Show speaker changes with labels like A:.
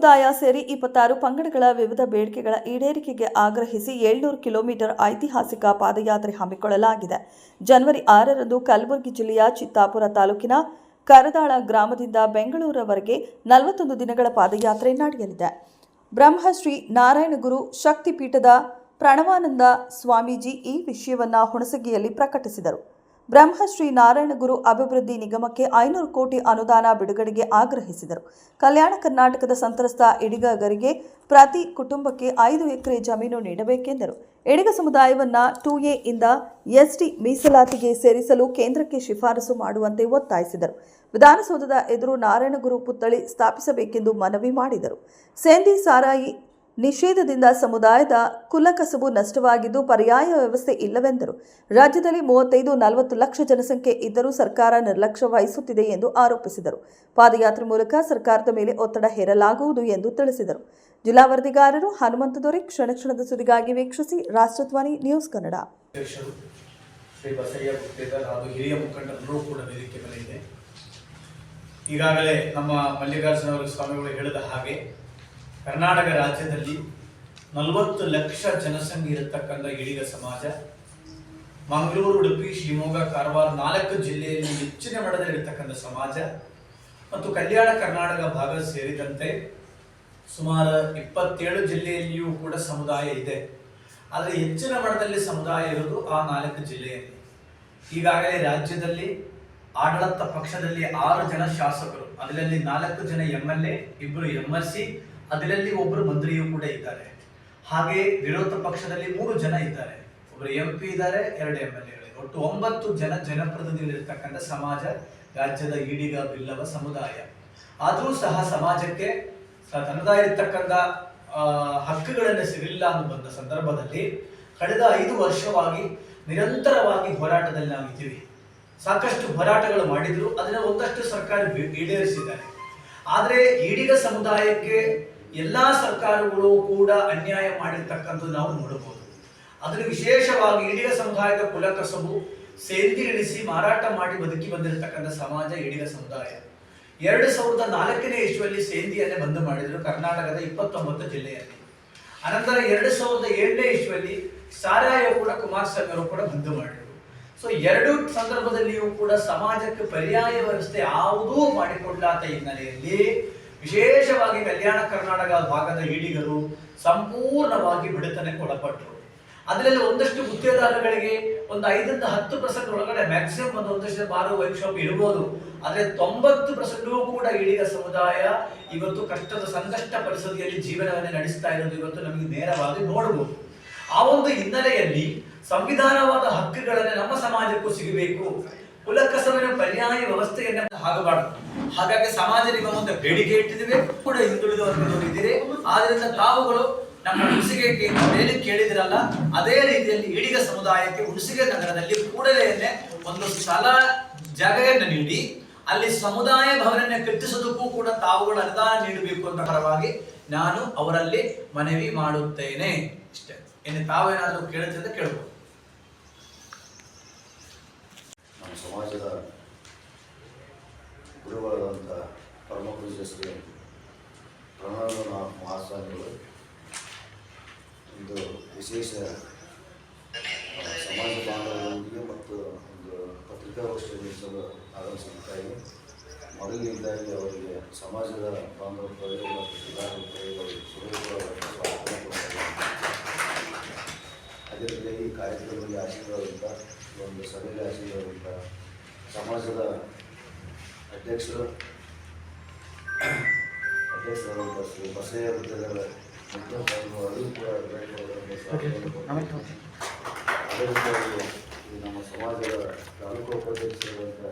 A: ಸಮುದಾಯ ಸೇರಿ 26 ಪಂಗಡಗಳ ವಿವಿಧ ಬೇಡಿಕೆಗಳ ಈಡೇರಿಕೆಗೆ ಆಗ್ರಹಿಸಿ 700 ಕಿಲೋಮೀಟರ್ ಐತಿಹಾಸಿಕ ಪಾದಯಾತ್ರೆ ಹಮ್ಮಿಕೊಳ್ಳಲಾಗಿದೆ. ಜನವರಿ 6ರಂದು ಕಲಬುರಗಿ ಜಿಲ್ಲೆಯ ಚಿತ್ತಾಪುರ ತಾಲೂಕಿನ ಕರದಾಳ ಗ್ರಾಮದಿಂದ ಬೆಂಗಳೂರವರೆಗೆ 41 ದಿನಗಳ ಪಾದಯಾತ್ರೆ ನಡೆಯಲಿದೆ. ಬ್ರಹ್ಮಶ್ರೀ ನಾರಾಯಣಗುರು ಶಕ್ತಿಪೀಠದ ಪ್ರಣವಾನಂದ ಸ್ವಾಮೀಜಿ ಈ ವಿಷಯವನ್ನು ಹುಣಸಗಿಯಲ್ಲಿ ಪ್ರಕಟಿಸಿದರು. ಬ್ರಹ್ಮಶ್ರೀ ನಾರಾಯಣಗುರು ಅಭಿವೃದ್ಧಿ ನಿಗಮಕ್ಕೆ 500 ಕೋಟಿ ಅನುದಾನ ಬಿಡುಗಡೆಗೆ ಆಗ್ರಹಿಸಿದರು. ಕಲ್ಯಾಣ ಕರ್ನಾಟಕದ ಸಂತ್ರಸ್ತ ಇಡಿಗರಿಗೆ ಪ್ರತಿ ಕುಟುಂಬಕ್ಕೆ 5 ಎಕರೆ ಜಮೀನು ನೀಡಬೇಕೆಂದರು. ಇಡಿಗ ಸಮುದಾಯವನ್ನು 2A ಇಂದ ST ಮೀಸಲಾತಿಗೆ ಸೇರಿಸಲು ಕೇಂದ್ರಕ್ಕೆ ಶಿಫಾರಸು ಮಾಡುವಂತೆ ಒತ್ತಾಯಿಸಿದರು. ವಿಧಾನಸೌಧದ ಎದುರು ನಾರಾಯಣಗುರು ಪುತ್ಥಳಿ ಸ್ಥಾಪಿಸಬೇಕೆಂದು ಮನವಿ ಮಾಡಿದರು. ಸೇಂದಿ ಸಾರಾಯಿ ನಿಷೇಧದಿಂದ ಸಮುದಾಯದ ಕುಲಕಸಬು ನಷ್ಟವಾಗಿದ್ದು ಪರ್ಯಾಯ ವ್ಯವಸ್ಥೆ ಇಲ್ಲವೆಂದರು. ರಾಜ್ಯದಲ್ಲಿ 35-40 ಲಕ್ಷ ಜನಸಂಖ್ಯೆ ಇದ್ದರೂ ಸರ್ಕಾರ ನಿರ್ಲಕ್ಷ್ಯ ವಹಿಸುತ್ತಿದೆ ಎಂದು ಆರೋಪಿಸಿದರು. ಪಾದಯಾತ್ರೆ ಮೂಲಕ ಸರ್ಕಾರದ ಮೇಲೆ ಒತ್ತಡ ಹೇರಲಾಗುವುದು ಎಂದು ತಿಳಿಸಿದರು. ಜಿಲ್ಲಾ ವರದಿಗಾರರು ಹನುಮಂತ ದೊರೆ. ಕ್ಷಣದ ಸುದ್ದಿಗಾಗಿ ವೀಕ್ಷಿಸಿ ರಾಷ್ಟ್ರಧ್ವನಿ ನ್ಯೂಸ್ ಕನ್ನಡ.
B: ಶ್ರೀ ಬಸಯ್ಯ ಗುತ್ತೇದಾರ್ ಹಾಗೂ ಹಿರಿಯ ಮುಖಂಡರು ಕೂಡ ವೇದಿಕೆ ಮೇಲೆ ಇದೆ. ಈಗಾಗಲೇ ನಮ್ಮ ಮಲ್ಲಿಕಾರ್ಜುನ ಸ್ವಾಮಿಗಳು ಹೇಳಿದ ಹಾಗೆ ಕರ್ನಾಟಕ ರಾಜ್ಯದಲ್ಲಿ 40 ಲಕ್ಷ ಜನಸಂಖ್ಯೆ ಇರತಕ್ಕಂಥ ಇಡಿಗ ಸಮಾಜ ಮಂಗಳೂರು, ಉಡುಪಿ, ಶಿವಮೊಗ್ಗ, ಕಾರವಾರ 4 ಜಿಲ್ಲೆಯಲ್ಲಿ ಹೆಚ್ಚಿನ ಮಟ್ಟದಲ್ಲಿರತಕ್ಕಂಥ ಸಮಾಜ ಮತ್ತು ಕಲ್ಯಾಣ ಕರ್ನಾಟಕ ಭಾಗ ಸೇರಿದಂತೆ ಸುಮಾರು 27 ಜಿಲ್ಲೆಯಲ್ಲಿಯೂ ಕೂಡ ಸಮುದಾಯ ಇದೆ. ಆದರೆ ಹೆಚ್ಚಿನ ಮಟ್ಟದಲ್ಲಿ ಸಮುದಾಯ ಇರುವುದು ಆ 4 ಜಿಲ್ಲೆಯಲ್ಲಿ. ಈಗಾಗಲೇ ರಾಜ್ಯದಲ್ಲಿ ಆಡಳಿತ ಪಕ್ಷದಲ್ಲಿ 6 ಜನ ಶಾಸಕರು, ಅದರಲ್ಲಿ 4 ಜನ MLA, 2 MLC, ಅದರಲ್ಲಿ ಒಬ್ಬರು ಮಂತ್ರಿಯೂ ಕೂಡ ಇದ್ದಾರೆ. ಹಾಗೆ ವಿರೋಧ ಪಕ್ಷದಲ್ಲಿ 3 ಜನ ಇದ್ದಾರೆ, ಒಬ್ಬರು MP ಇದ್ದಾರೆ, 2 MLA. ಒಟ್ಟು 9 ಜನ ಜನಪ್ರತಿನಿಧಿಗಳಿರ್ತಕ್ಕಂಥ ಸಮಾಜ ರಾಜ್ಯದ ಈಡಿಗ ಬಿಲ್ಲವ ಸಮುದಾಯ. ಆದರೂ ಸಹ ಸಮಾಜಕ್ಕೆ ತನ್ನದಾಗಿರ್ತಕ್ಕಂಥ ಹಕ್ಕುಗಳನ್ನು ಸಿಗಲಿಲ್ಲ ಅಂತ ಬಂದ ಸಂದರ್ಭದಲ್ಲಿ ಕಳೆದ 5 ವರ್ಷವಾಗಿ ನಿರಂತರವಾಗಿ ಹೋರಾಟದಲ್ಲಿ ನಾವಿದ್ದೀವಿ. ಸಾಕಷ್ಟು ಹೋರಾಟಗಳು ಮಾಡಿದ್ರು, ಅದನ್ನ ಒಂದಷ್ಟು ಸರ್ಕಾರ ಈಡೇರಿಸಿದ್ದಾರೆ. ಆದರೆ ಈಡಿಗ ಸಮುದಾಯಕ್ಕೆ ಎಲ್ಲಾ ಸರ್ಕಾರಗಳು ಕೂಡ ಅನ್ಯಾಯ ಮಾಡಿರ್ತಕ್ಕಂಥದ್ದು ನಾವು ನೋಡಬಹುದು. ಅದನ್ನು ವಿಶೇಷವಾಗಿ ಈಡಿಗ ಸಮುದಾಯದ ಕುಲಕಸಬು ಸೇಂದಿ ಇಳಿಸಿ ಮಾರಾಟ ಮಾಡಿ ಬದುಕಿ ಬಂದಿರತಕ್ಕಂಥ ಸಮಾಜ ಈಡಿಗ ಸಮುದಾಯ. 2004ನೇ ಇಸ್ವಿಯಲ್ಲಿ ಸೇಂದಿಯನ್ನೇ ಬಂದ್ ಮಾಡಿದ್ರು ಕರ್ನಾಟಕದ 29 ಜಿಲ್ಲೆಯಲ್ಲಿ. ಅನಂತರ 2007ನೇ ಇಸ್ವಿಯಲ್ಲಿ ಸಾರಾಯ ಕೂಡ ಕುಮಾರಸ್ವಾಮಿ ಅವರು ಕೂಡ ಬಂದ್ ಮಾಡಿದ್ರು. ಸೊ 2 ಸಂದರ್ಭದಲ್ಲಿಯೂ ಕೂಡ ಸಮಾಜಕ್ಕೆ ಪರ್ಯಾಯ ವ್ಯವಸ್ಥೆ ಯಾವುದೂ ಮಾಡಿಕೊಡ್ಲಾತ ಹಿನ್ನೆಲೆಯಲ್ಲಿ ವಿಶೇಷವಾಗಿ ಕಲ್ಯಾಣ ಕರ್ನಾಟಕ ಭಾಗದ ಈಡಿಗರು ಸಂಪೂರ್ಣವಾಗಿ ಬಿಡುತನಕ್ಕೆ ಒಳಪಟ್ಟರು. ಅದರಲ್ಲಿ ಒಂದಷ್ಟು ಗುತ್ತೇದಾರಗಳಿಗೆ ಒಂದು 5-10% ಒಳಗಡೆ ಮ್ಯಾಕ್ಸಿಮಮ್ ಒಂದಷ್ಟು ಬಾರು ವರ್ಕ್ಶಾಪ್ ಇರಬಹುದು. ಆದರೆ 90% ಕೂಡ ಈಡಿಗ ಸಮುದಾಯ ಇವತ್ತು ಕಷ್ಟದ ಸಂಕಷ್ಟ ಪರಿಸ್ಥಿತಿಯಲ್ಲಿ ಜೀವನವನ್ನೇ ನಡೆಸ್ತಾ ಇರೋದು ಇವತ್ತು ನಮಗೆ ನೇರವಾಗಿ ನೋಡಬಹುದು. ಆ ಒಂದು ಹಿನ್ನೆಲೆಯಲ್ಲಿ ಸಂವಿಧಾನವಾದ ಹಕ್ಕುಗಳನ್ನು ನಮ್ಮ ಸಮಾಜಕ್ಕೂ ಸಿಗಬೇಕು, ಕುಲಕಸವಿನ ಪರ್ಯಾಯ ವ್ಯವಸ್ಥೆಯನ್ನ ಆಗಬಾರದು. ಹಾಗಾಗಿ ಸಮಾಜ ನಿಮ್ಮ ಮುಂದೆ ಬೇಡಿಕೆ ಇಟ್ಟಿದ್ದೇವೆ, ಕೂಡ ಹಿಂದುಳಿದ ವರ್ಗದವರು ಇದ್ದೀರಿ. ಆದ್ರಿಂದ ತಾವುಗಳು ನಮ್ಮ ಹುಣಸಿಗೆ ಮೇಲೆ ಕೇಳಿದಿರಲ್ಲ, ಅದೇ ರೀತಿಯಲ್ಲಿ ಈಡಿಗ ಸಮುದಾಯಕ್ಕೆ ಹುಣಸಿಗೆ ನಗರದಲ್ಲಿ ಕೂಡಲೇ ಒಂದು ಸ್ಥಳ ಜಾಗವನ್ನು ನೀಡಿ ಅಲ್ಲಿ ಸಮುದಾಯ ಭವನನ್ನ ಕಟ್ಟಿಸೋದಕ್ಕೂ ಕೂಡ ತಾವುಗಳು ಅನುದಾನ ನೀಡಬೇಕು ಅಂತ ಪರವಾಗಿ ನಾನು ಅವರಲ್ಲಿ ಮನವಿ ಮಾಡುತ್ತೇನೆ. ಇಷ್ಟೇ. ಇನ್ನು ತಾವೇನಾದರೂ ಕೇಳುತ್ತಿದ್ದ ಕೇಳಬಹುದು.
C: ನಮ್ಮ ಸಮಾಜದ ಗುರುಗಳಾದಂಥ ಪರಮ ಪೂಜ್ಯ ಶ್ರೀ ಪ್ರಣವಾನಂದ ಮಹಾಸ್ವಾಮಿಗಳು ಒಂದು ವಿಶೇಷ ಸಮಾಜ ಬಾಂಧವರೊಂದಿಗೆ ಮತ್ತು ಒಂದು ಪತ್ರಿಕಾಗೋಷ್ಠಿ ನಡೆಸಲು ಆಗಮಿಸಿದ್ದಾಗಿ ಮೊದಲಿನಿಂದಾಗಿ ಅವರಿಗೆ ಸಮಾಜದ ಬಾಂಧವ ಪ್ರಯೋಗ ಅದೇ ರೀತಿಯಾಗಿ ಈ ಕಾರ್ಯಕ್ರಮದಲ್ಲಿ ಆಶೀರ್ವಾದದಿಂದ ಒಂದು ಸಭೆಯಲ್ಲಿ ಆಶೀರ್ವಾದದಿಂದ ಸಮಾಜದ ಅಧ್ಯಕ್ಷರಾದಂಥ ಶ್ರೀ ಬಸಯ್ಯ ಗುತ್ತೇದಾರ್ ಅದು ಕೂಡ ಅದೇ ರೀತಿಯಾಗಿ ನಮ್ಮ ಸಮಾಜದ ತಾಲೂಕು ಉಪಾಧ್ಯಕ್ಷರಾದಂಥ